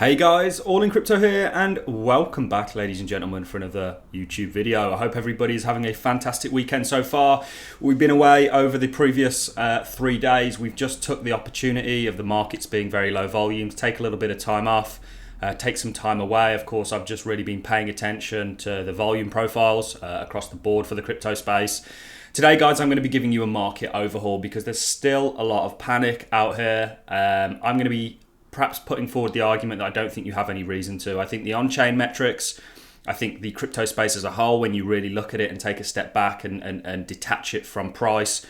Hey guys, All in Crypto here, and welcome back, ladies and gentlemen, for another YouTube video. I hope everybody is having a fantastic weekend so far. We've been away over the previous 3 days. We've just took the opportunity of the markets being very low volume to take a little bit of time off, take some time away. Of course, I've just really been paying attention to the volume profiles across the board for the crypto space. Today, guys, I'm going to be giving you a market overhaul because there's still a lot of panic out here. I'm going to be perhaps putting forward the argument that I don't think you have any reason to. I think the on-chain metrics, I think the crypto space as a whole, when you really look at it and take a step back and detach it from price,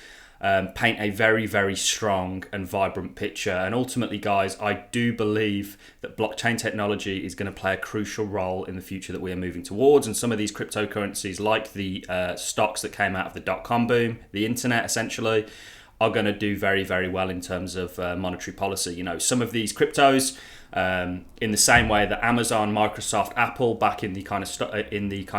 paint a very, very strong and vibrant picture. And ultimately, guys, I do believe that blockchain technology is going to play a crucial role in the future that we are moving towards. And some of these cryptocurrencies, like the stocks that came out of the dot-com boom, the internet essentially, are going to do very, very well in terms of monetary policy. You know, some of these cryptos, in the same way that Amazon, Microsoft, Apple, back in the kind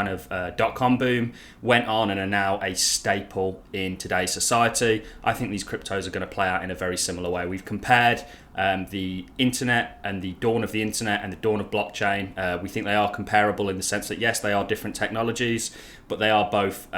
of dot-com boom, went on and are now a staple in today's society. I think these cryptos are going to play out in a very similar way. We've compared the internet and the dawn of the internet and the dawn of blockchain. We think they are comparable in the sense that yes, they are different technologies, but they are both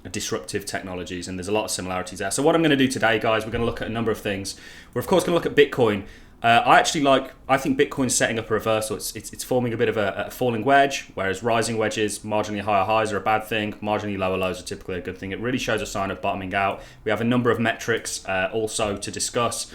disruptive technologies, and there's a lot of similarities there. So what I'm going to do today, guys, we're going to look at a number of things. We're of course going to look at Bitcoin. I think Bitcoin's setting up a reversal. It's forming a bit of a falling wedge, whereas rising wedges, marginally higher highs are a bad thing, marginally lower lows are typically a good thing. It really shows a sign of bottoming out. We have a number of metrics also to discuss.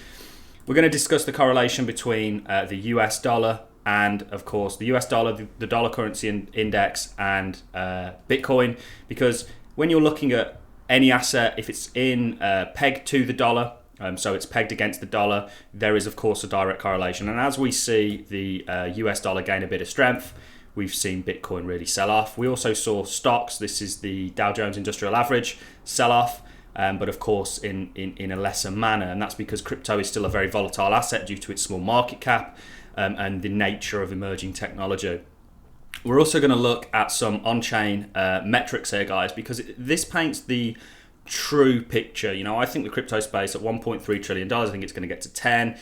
We're going to discuss the correlation between the US dollar and, of course, the US dollar, the dollar currency index, and Bitcoin, because when you're looking at any asset, if it's in pegged to the dollar, so it's pegged against the dollar, there is, of course, a direct correlation. And as we see the US dollar gain a bit of strength, we've seen Bitcoin really sell off. We also saw stocks, this is the Dow Jones Industrial Average, sell off. But of course in a lesser manner, and that's because crypto is still a very volatile asset due to its small market cap and the nature of emerging technology. We're also going to look at some on-chain metrics here, guys, because this paints the true picture. You know, I think the crypto space at $1.3 trillion, I think it's going to get to 10,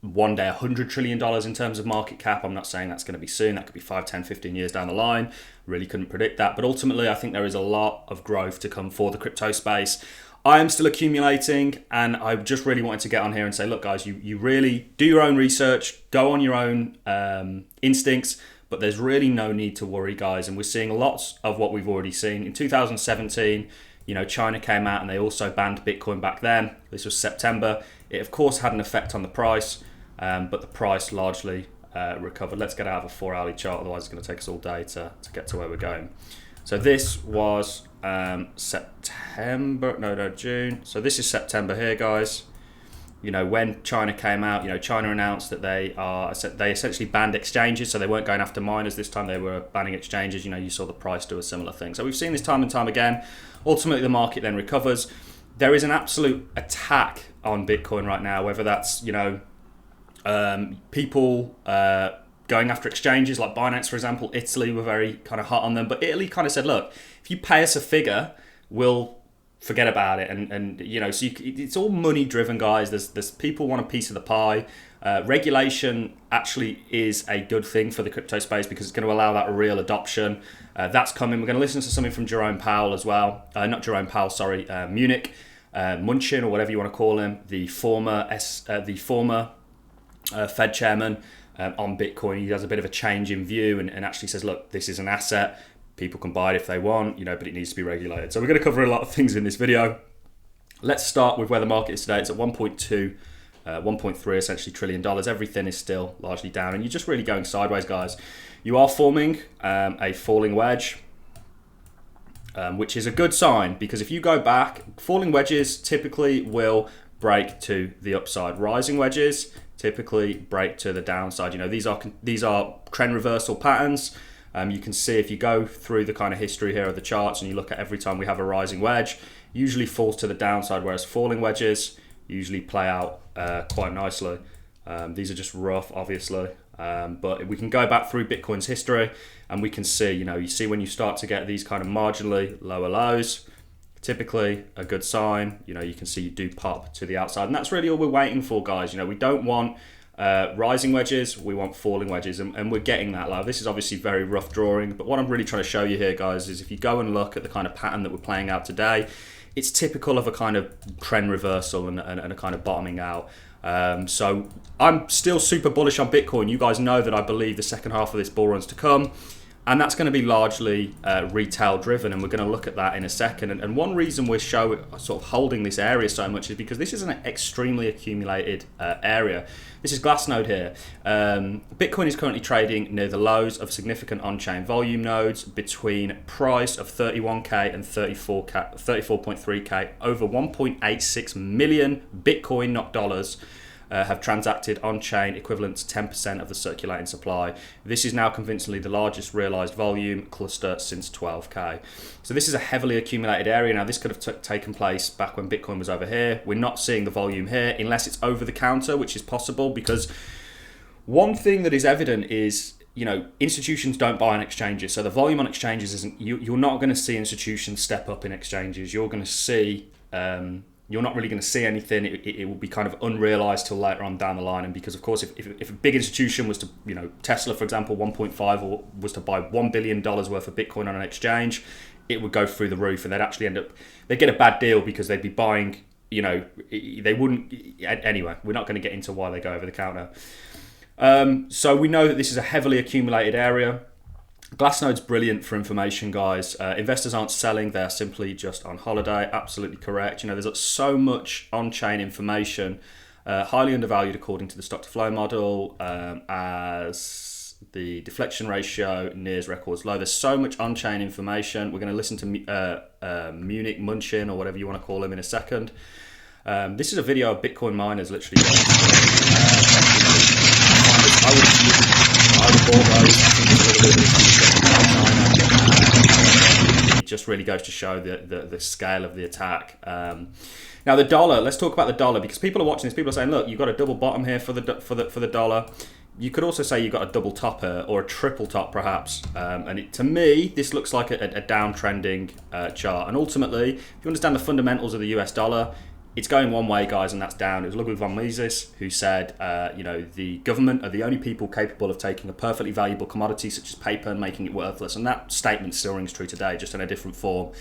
one day $100 trillion in terms of market cap. I'm not saying that's going to be soon. That could be 5, 10, 15 years down the line. Really couldn't predict that. But ultimately, I think there is a lot of growth to come for the crypto space. I am still accumulating, and I just really wanted to get on here and say, look, guys, you really do your own research, go on your own instincts, but there's really no need to worry, guys. And we're seeing lots of what we've already seen. In 2017, you know, China came out and they also banned Bitcoin back then. This was September. It, of course, had an effect on the price, but the price largely recovered. Let's get out of a 4-hourly chart, otherwise it's going to take us all day to get to where we're going. So this was June. So this is September here, guys. You know, when China came out, you know, China announced that they essentially banned exchanges. So they weren't going after miners this time, they were banning exchanges. You know, you saw the price do a similar thing. So we've seen this time and time again. Ultimately, the market then recovers. There is an absolute attack on Bitcoin right now, whether that's, you know, people going after exchanges like Binance, for example. Italy were very kind of hot on them, but Italy kind of said, look, if you pay us a figure, we'll forget about it. And you know, so it's all money driven, guys. There's people want a piece of the pie. Regulation actually is a good thing for the crypto space because it's going to allow that real adoption. That's coming. We're going to listen to something from Jerome Powell as well. Not Jerome Powell, sorry, Munich, Munchin, or whatever you want to call him, the former Fed chairman. On Bitcoin, he has a bit of a change in view and actually says, look, this is an asset. People can buy it if they want, you know, but it needs to be regulated. So we're going to cover a lot of things in this video. Let's start with where the market is today. It's at 1.3 essentially trillion dollars. Everything is still largely down, and you're just really going sideways, guys. You are forming a falling wedge, which is a good sign, because if you go back, falling wedges typically will break to the upside. Rising wedges typically break to the downside. You know, these are trend reversal patterns. You can see if you go through the kind of history here of the charts and you look at every time we have a rising wedge, usually falls to the downside, whereas falling wedges usually play out quite nicely. These are just rough, obviously, but we can go back through Bitcoin's history and we can see, you know, you see when you start to get these kind of marginally lower lows, typically a good sign. You know, you can see you do pop to the outside, and that's really all we're waiting for, guys. You know, we don't want rising wedges, we want falling wedges, and we're getting that low. This is obviously very rough drawing, but what I'm really trying to show you here, guys, is if you go and look at the kind of pattern that we're playing out today, it's typical of a kind of trend reversal and a kind of bottoming out. So I'm still super bullish on Bitcoin. You guys know that I believe the second half of this bull run's to come, and that's going to be largely retail driven, and we're going to look at that in a second. And one reason we're sort of holding this area so much is because this is an extremely accumulated area. This is Glassnode here. Bitcoin is currently trading near the lows of significant on-chain volume nodes between price of 31k and 34.3k. Over 1.86 million Bitcoin, not dollars, have transacted on-chain, equivalent to 10% of the circulating supply. This is now convincingly the largest realized volume cluster since 12k. So this is a heavily accumulated area. Now this could have taken place back when Bitcoin was over here. We're not seeing the volume here unless it's over the counter, which is possible, because one thing that is evident is, you know, institutions don't buy on exchanges. So the volume on exchanges isn't, you're not going to see institutions step up in exchanges. You're going to see, you're not really going to see anything. It will be kind of unrealized till later on down the line. And because, of course, if a big institution was to, you know, Tesla, for example, 1.5, or was to buy $1 billion worth of Bitcoin on an exchange, it would go through the roof, and they'd actually they'd get a bad deal because they'd be buying, you know, they wouldn't. Anyway, we're not going to get into why they go over the counter. So we know that this is a heavily accumulated area. Glassnode's brilliant for information, guys. Investors aren't selling, they're simply just on holiday. Absolutely correct. You know, there's so much on-chain information, highly undervalued according to the stock-to-flow model, as the deflection ratio nears records low. There's so much on-chain information. We're going to listen to Munich Munchin, or whatever you want to call him, in a second. This is a video of Bitcoin miners literally. I would have bought those. I think there's a little bit of China. It just really goes to show the scale of the attack. Now the dollar. Let's talk about the dollar, because people are watching this. People are saying, "Look, you've got a double bottom here for the dollar." You could also say you've got a double top here, or a triple top perhaps. And to me, this looks like a downtrending chart. And ultimately, if you understand the fundamentals of the US dollar, it's going one way, guys, and that's down. It was Ludwig von Mises who said, you know, the government are the only people capable of taking a perfectly valuable commodity such as paper and making it worthless. And that statement still rings true today, just in a different form.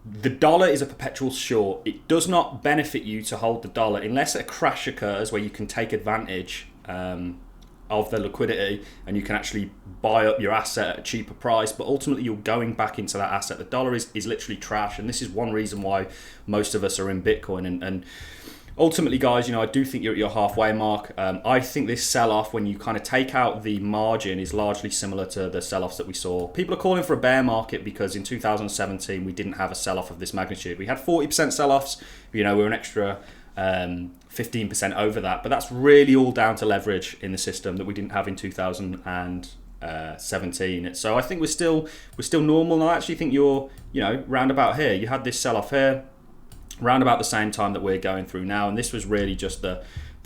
The dollar is a perpetual short. It does not benefit you to hold the dollar unless a crash occurs where you can take advantage of the liquidity and you can actually buy up your asset at a cheaper price, but ultimately you're going back into that asset. The dollar is literally trash, and this is one reason why most of us are in Bitcoin. And ultimately, guys, you know, I do think you're at your halfway mark. I think this sell-off, when you kind of take out the margin, is largely similar to the sell-offs that we saw. People are calling for a bear market because in 2017 we didn't have a sell-off of this magnitude. We had 40% sell-offs, you know, we were an extra 15% over that, but that's really all down to leverage in the system that we didn't have in 2017. So I think we're still normal. And I actually think you're, you know, round about here. You had this sell-off here, round about the same time that we're going through now, and this was really just the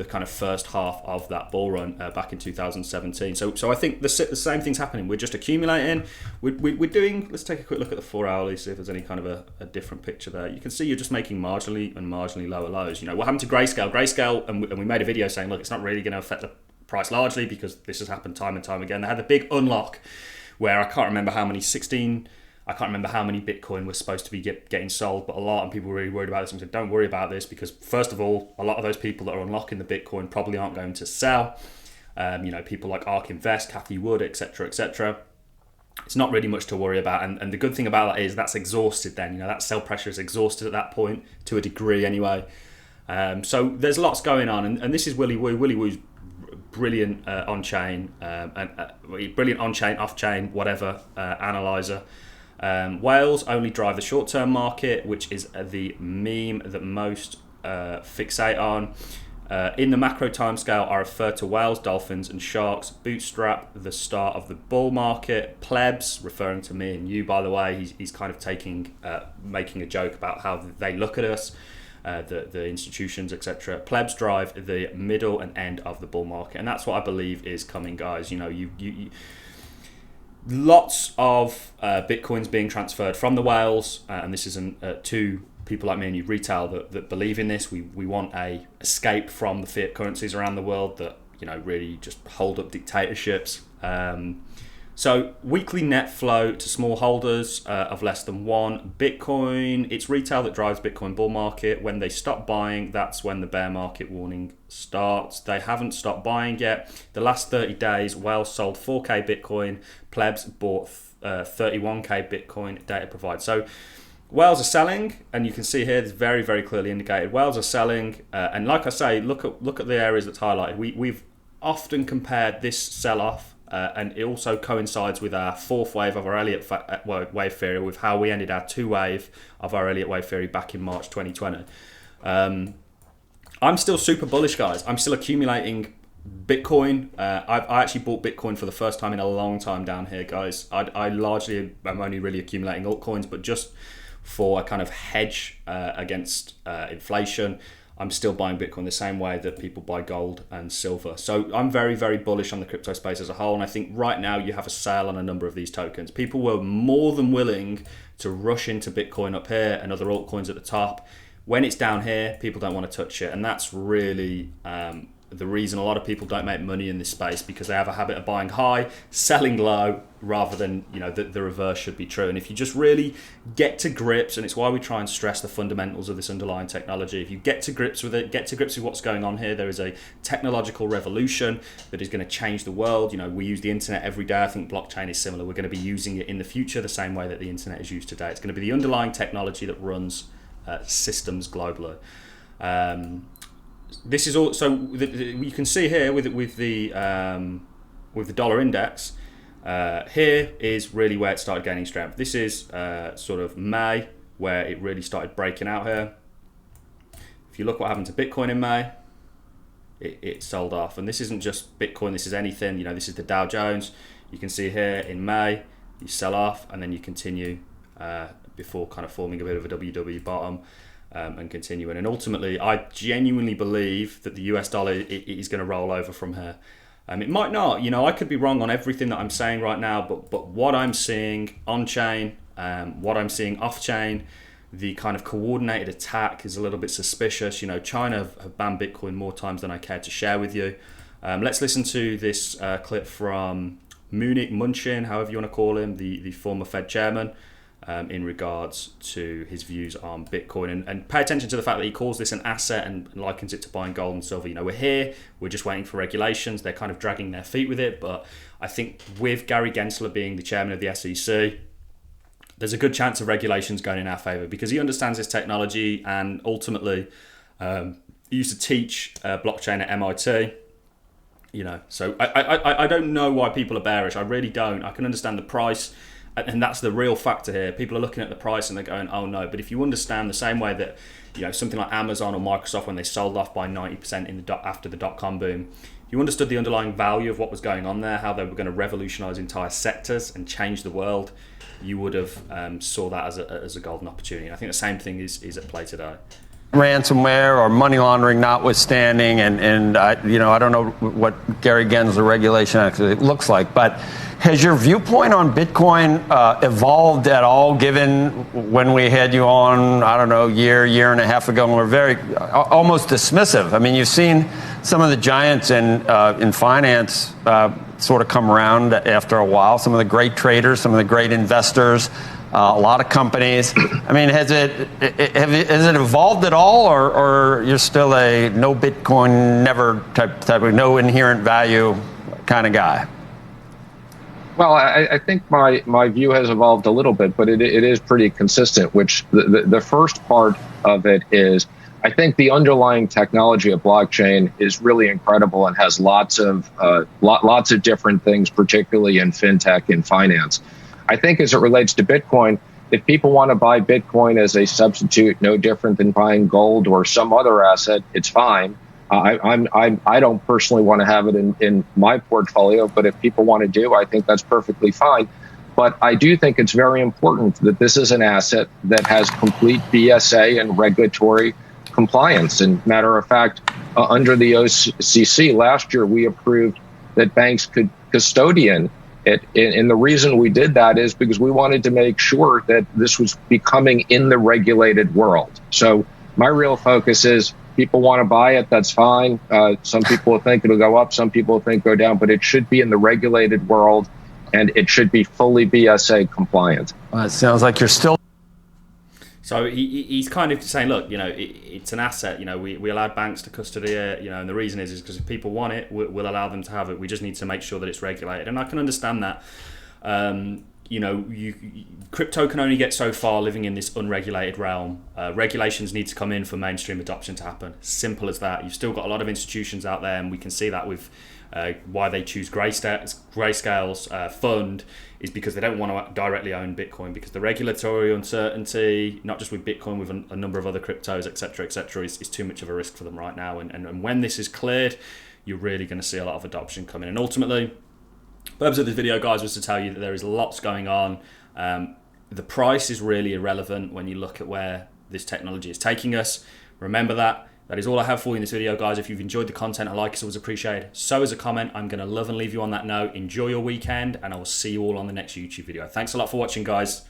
kind of first half of that bull run back in 2017. So I think the same thing's happening. We're just accumulating. We're doing. Let's take a quick look at the 4 hourly, see if there's any kind of a different picture there. You can see you're just making marginally lower lows. You know, what happened to Grayscale, and we made a video saying, look, it's not really going to affect the price largely because this has happened time and time again. They had the big unlock where I can't remember how many Bitcoin was supposed to be getting sold, but a lot, and people were really worried about this and said, don't worry about this, because first of all, a lot of those people that are unlocking the Bitcoin probably aren't going to sell. You know, people like ARK Invest, Cathie Wood, etc., etc. It's not really much to worry about, and the good thing about that is that's exhausted then. You know, that sell pressure is exhausted at that point, to a degree anyway. So there's lots going on, and this is Willy Woo's brilliant on-chain, brilliant on-chain, off-chain, whatever, analyzer. Whales only drive the short-term market, which is the meme that most fixate on. In the macro timescale, I refer to whales, dolphins, and sharks bootstrap the start of the bull market. Plebs, referring to me and you, by the way, he's kind of making a joke about how they look at us, the institutions, etc. Plebs drive the middle and end of the bull market, and that's what I believe is coming, guys. You know, you lots of Bitcoins being transferred from the whales, and this isn't to people like me and you, retail, that believe in this. We want a escape from the fiat currencies around the world that, you know, really just hold up dictatorships. So weekly net flow to small holders of less than one. Bitcoin, it's retail that drives Bitcoin bull market. When they stop buying, that's when the bear market warning starts. They haven't stopped buying yet. The last 30 days, whales sold 4K Bitcoin, plebs bought 31K Bitcoin, data provided. So whales are selling, and you can see here, it's very, very clearly indicated. Whales are selling, and like I say, look at the areas that's highlighted. We've often compared this sell-off, and it also coincides with our fourth wave of our Elliott wave theory, with how we ended our two wave of our Elliott wave theory back in March 2020. I'm still super bullish, guys. I'm still accumulating Bitcoin. I actually bought Bitcoin for the first time in a long time down here, guys. I largely am only really accumulating altcoins, but just for a kind of hedge against inflation, I'm still buying Bitcoin the same way that people buy gold and silver. So I'm very, very bullish on the crypto space as a whole. And I think right now you have a sale on a number of these tokens. People were more than willing to rush into Bitcoin up here and other altcoins at the top. When it's down here, people don't want to touch it. And that's really the reason a lot of people don't make money in this space, because they have a habit of buying high, selling low, rather than, you know, the reverse should be true. And if you just really get to grips, and it's why we try and stress the fundamentals of this underlying technology, if you get to grips with it, get to grips with what's going on here, there is a technological revolution that is going to change the world. You know, we use the internet every day. I think blockchain is similar. We're going to be using it in the future the same way that the internet is used today. It's going to be the underlying technology that runs systems globally. This is also, you can see here with the dollar index. Here is really where it started gaining strength. This is sort of May, where it really started breaking out here. If you look what happened to Bitcoin in May, it sold off. And this isn't just Bitcoin, this is anything. You know, this is the Dow Jones. You can see here in May, you sell off and then you continue before kind of forming a bit of a WW bottom. And continuing, and ultimately I genuinely believe that the US dollar is going to roll over from here. It might not, you know, I could be wrong on everything that I'm saying right now, but what I'm seeing on chain, what I'm seeing off chain, the kind of coordinated attack is a little bit suspicious. You know, China have banned Bitcoin more times than I care to share with you. Let's listen to this clip from Munich Munchin, however you want to call him, the former Fed chairman. In regards to his views on Bitcoin, and pay attention to the fact that he calls this an asset and likens it to buying gold and silver. You know, we're here, we're just waiting for regulations. They're kind of dragging their feet with it, but I think with Gary Gensler being the chairman of the SEC, there's a good chance of regulations going in our favor, because he understands this technology, and ultimately he used to teach blockchain at MIT. You know, so I don't know why people are bearish. I really don't. I can understand the price. And that's the real factor here. People are looking at the price and they're going, oh no. But if you understand the same way that, you know, something like Amazon or Microsoft, when they sold off by 90% after the dot-com boom, you understood the underlying value of what was going on there, how they were going to revolutionize entire sectors and change the world, you would have saw that as a golden opportunity. And I think the same thing is at play today. Ransomware or money laundering notwithstanding, and you know, I don't know what Gary Gensler regulation actually looks like, but has your viewpoint on Bitcoin evolved at all, given when we had you on, I don't know, year and a half ago, and we're very almost dismissive? I mean, you've seen some of the giants in finance sort of come around after a while, some of the great traders, some of the great investors, a lot of companies. I mean, has it evolved at all, or you're still a no Bitcoin, never type of no inherent value kind of guy? Well, I think my view has evolved a little bit, but it is pretty consistent, which the first part of it is, I think the underlying technology of blockchain is really incredible and has lots of different things, particularly in fintech and finance. I think as it relates to Bitcoin, if people want to buy Bitcoin as a substitute, no different than buying gold or some other asset, it's fine. I don't personally want to have it in my portfolio, but if people want to do, I think that's perfectly fine. But I do think it's very important that this is an asset that has complete BSA and regulatory compliance. And matter of fact, under the OCC last year, we approved that banks could custodian And the reason we did that is because we wanted to make sure that this was becoming in the regulated world. So my real focus is people want to buy it, that's fine. Some people will think it'll go up, some people will think go down, but it should be in the regulated world and it should be fully BSA compliant. Well, it sounds like you're still. So he's kind of saying, look, it's an asset. We allowed banks to custody it, and the reason is because if people want it, we'll allow them to have it. We just need to make sure that it's regulated. And I can understand that. Crypto can only get so far living in this unregulated realm. Regulations need to come in for mainstream adoption to happen. Simple as that. You've still got a lot of institutions out there, and we can see that with why they choose Grayscale's fund is because they don't want to directly own Bitcoin, because the regulatory uncertainty, not just with Bitcoin, with a number of other cryptos, etc., is too much of a risk for them right now. And when this is cleared, you're really going to see a lot of adoption coming. And ultimately, the purpose of this video, guys, was to tell you that there is lots going on. The price is really irrelevant when you look at where this technology is taking us. Remember that. That is all I have for you in this video, guys. If you've enjoyed the content, a like is always appreciated. So is a comment. I'm going to love and leave you on that note. Enjoy your weekend, and I will see you all on the next YouTube video. Thanks a lot for watching, guys.